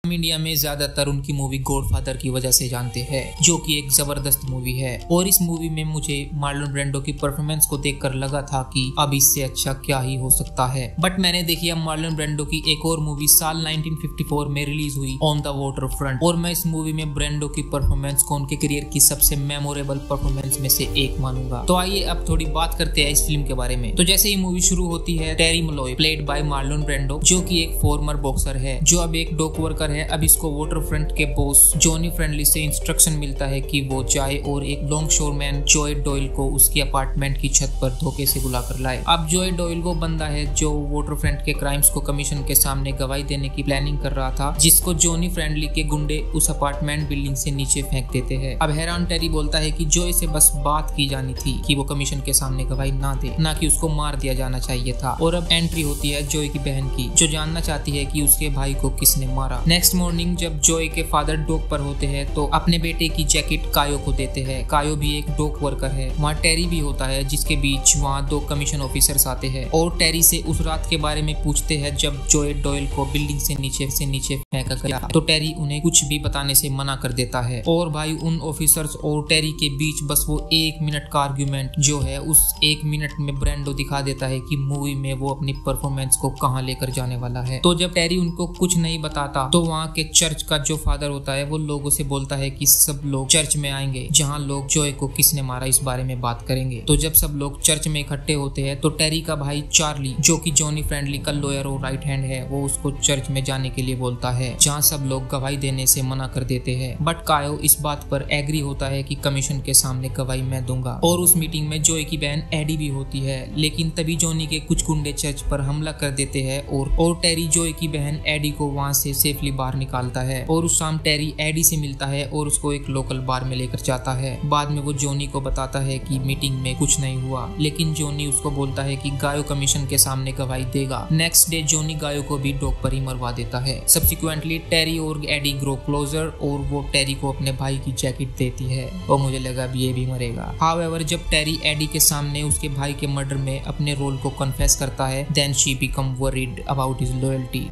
हम इंडिया में ज्यादातर उनकी मूवी गॉडफादर की वजह से जानते हैं, जो कि एक जबरदस्त मूवी है। और इस मूवी में मुझे मार्लोन ब्रेंडो की परफॉर्मेंस को देखकर लगा था कि अब इससे अच्छा क्या ही हो सकता है। बट मैंने देखी अब मार्लोन ब्रेंडो की एक और मूवी साल 1954 में रिलीज हुई, ऑन द वाटर फ्रंट, और मैं इस मूवी में ब्रेंडो की परफॉर्मेंस को उनके करियर की सबसे मेमोरेबल परफॉर्मेंस में से एक मानूंगा। तो आइए अब थोड़ी बात करते हैं इस फिल्म के बारे में। तो जैसे ही मूवी शुरू होती है, टेरी मलोय प्लेड बाय मार्लोन ब्रेंडो, जो कि एक फॉर्मर बॉक्सर है, जो अब एक डॉक वर्कर है। अब इसको वाटर फ्रंट के बॉस जॉनी फ्रेंडली से इंस्ट्रक्शन मिलता है कि वो जाए और एक लॉन्ग शोरमैन जॉय डॉयल को उसकी अपार्टमेंट की छत पर धोखे से बुला कर लाए। अब जॉय डॉयल वो बंदा है जो वाटर फ्रंट के क्राइम्स को कमीशन के सामने गवाही देने की प्लानिंग कर रहा था, जिसको जॉनी फ्रेंडली के गुंडे उस अपार्टमेंट बिल्डिंग से नीचे फेंक देते हैं। अब हैरान टेरी बोलता है कि जॉय से बस बात की जानी थी कि वो कमीशन के सामने गवाही ना दे, ना कि उसको मार दिया जाना चाहिए था। और अब एंट्री होती है जॉय की बहन की, जो जानना चाहती है कि उसके भाई को किसने मारा। नेक्स्ट मॉर्निंग जब जॉय के फादर डॉक पर होते हैं तो अपने बेटे की जैकेट कायो को देते हैं। कायो भी एक डॉक वर्कर है। वहाँ टेरी भी होता है, जिसके बीच वहाँ 2 कमीशन ऑफिसर्स आते हैं और टेरी से उस रात के बारे में पूछते हैं जब जॉय डॉयल को बिल्डिंग से नीचे फेंका गया। तो टेरी उन्हें कुछ भी बताने से मना कर देता है। और भाई उन ऑफिसर्स और टेरी के बीच बस वो 1 मिनट का आर्ग्यूमेंट जो है, उस 1 मिनट में ब्रेंडो दिखा देता है कि मूवी में वो अपनी परफॉर्मेंस को कहाँ लेकर जाने वाला है। तो जब टेरी उनको कुछ नहीं बताता तो वहाँ के चर्च का जो फादर होता है वो लोगों से बोलता है कि सब लोग चर्च में आएंगे, जहाँ लोग जॉय को किसने मारा इस बारे में बात करेंगे। तो जब सब लोग चर्च में इकट्ठे होते हैं तो टेरी का भाई चार्ली, जो कि जॉनी फ्रेंडली का लॉयर और राइट हैंड है, वो उसको चर्च में जाने के लिए बोलता है, जहाँ सब लोग गवाही देने से मना कर देते हैं। बट कायो इस बात पर एग्री होता है कि कमीशन के सामने गवाही मैं दूंगा। और उस मीटिंग में जॉय की बहन एडी भी होती है, लेकिन तभी जॉनी के कुछ गुंडे चर्च पर हमला कर देते हैं और टेरी जॉय की बहन एडी को वहाँ से सेफली बाहर निकालता है। और उस शाम टेरी एडी से मिलता है और उसको एक लोकल बार में लेकर जाता है। बाद में वो जॉनी को बताता है कि मीटिंग में कुछ नहीं हुआ, लेकिन जॉनी उसको बोलता है कि गायो कमीशन के सामने गवाही देगा। नेक्स्ट डे जॉनी गायो को भी डॉक पर ही मरवा देता है। सब्सिक्वेंटली टेरी और एडी ग्रो क्लोजर और वो टेरी को अपने भाई की जैकेट देती है और मुझे लगा अब ये भी मरेगा। हाउएवर जब टेरी एडी के सामने उसके भाई के मर्डर में अपने रोल को कन्फेस करता है, then she become worried about his loyalty,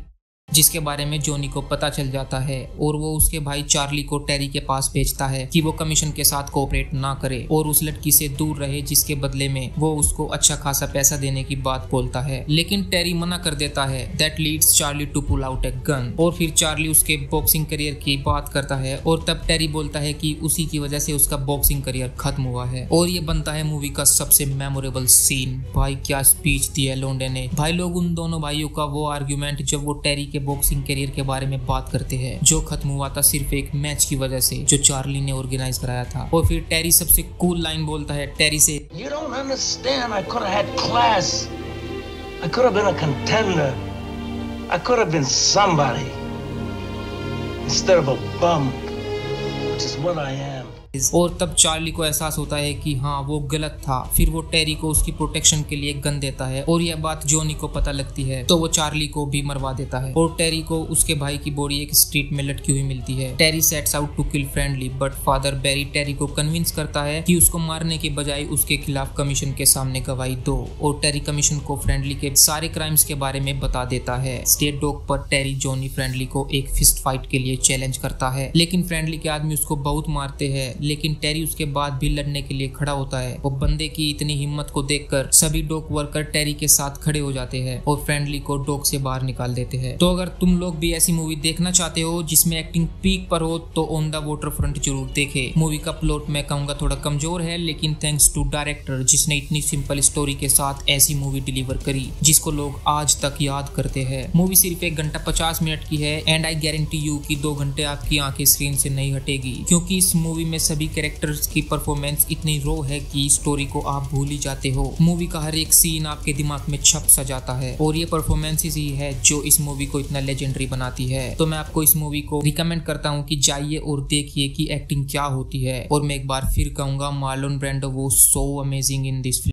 जिसके बारे में जॉनी को पता चल जाता है। और वो उसके भाई चार्ली को टेरी के पास भेजता है कि वो कमीशन के साथ कोऑपरेट ना करे और उस लड़की से दूर रहे, जिसके बदले में वो उसको अच्छा खासा पैसा देने की बात बोलता है। लेकिन टेरी मना कर देता है। That leads Charlie to pull out a gun. और फिर चार्ली उसके बॉक्सिंग करियर की बात करता है और तब टेरी बोलता है कि उसी की वजह से उसका बॉक्सिंग करियर खत्म हुआ है। और ये बनता है मूवी का सबसे मेमोरेबल सीन। भाई क्या स्पीच दी है लोंडे ने। भाई लोग उन दोनों भाइयों का वो आर्ग्यूमेंट जब वो टेरी बॉक्सिंग करियर के बारे में बात करते हैं, जो खत्म हुआ था सिर्फ एक मैच की वजह से जो चार्ली ने ऑर्गेनाइज कराया था। और फिर टेरी सबसे कूल लाइन बोलता है टेरी से, You don't understand. I could have had class. I could have been a contender. I could have been somebody instead of a bum, which is what I am. और तब चार्ली को एहसास होता है कि हाँ वो गलत था। फिर वो टेरी को उसकी प्रोटेक्शन के लिए गन देता है और यह बात जॉनी को पता लगती है, तो वो चार्ली को भी मरवा देता है। और टेरी को उसके भाई की बॉडी एक स्ट्रीट में लटकी हुई मिलती है। Terry sets out to kill Friendly, but father Barry Terry को कन्विंस करता है कि उसको मारने के बजाय उसके खिलाफ कमीशन के सामने गवाही दो। और टेरी कमीशन को फ्रेंडली के सारे क्राइम्स के बारे में बता देता है। स्टेट डॉक पर टेरी जॉनी फ्रेंडली को एक फिस्ट फाइट के लिए चैलेंज करता है, लेकिन फ्रेंडली के आदमी उसको बहुत मारते हैं। लेकिन टेरी उसके बाद भी लड़ने के लिए खड़ा होता है। वो बंदे की इतनी हिम्मत को देखकर सभी डॉक वर्कर टेरी के साथ खड़े हो जाते हैं और फ्रेंडली को डॉक से बाहर निकाल देते हैं। तो अगर तुम लोग भी ऐसी मूवी देखना चाहते हो जिसमें एक्टिंग पीक पर हो तो ऑन द वाटर फ्रंट जरूर देखे। मूवी का प्लॉट मैं कहूंगा थोड़ा कमजोर है, लेकिन थैंक्स टू डायरेक्टर जिसने इतनी सिंपल स्टोरी के साथ ऐसी मूवी डिलीवर करी जिसको लोग आज तक याद करते हैं। मूवी सिर्फ 1 घंटा 50 मिनट की है एंड आई गारंटी यू कि 2 घंटे आपकी आंखें स्क्रीन से नहीं हटेगी, क्योंकि इस मूवी में सभी कैरेक्टर्स की परफॉर्मेंस इतनी रो है कि स्टोरी को आप भूल ही जाते हो। मूवी का हर एक सीन आपके दिमाग में छप सा जाता है और ये परफॉर्मेंसेस ही है जो इस मूवी को इतना लेजेंडरी बनाती है। तो मैं आपको इस मूवी को रिकमेंड करता हूँ कि जाइए और देखिए कि एक्टिंग क्या होती है। और मैं एक बार फिर कहूंगा मार्लोन ब्रेंडो वो so amazing in this film.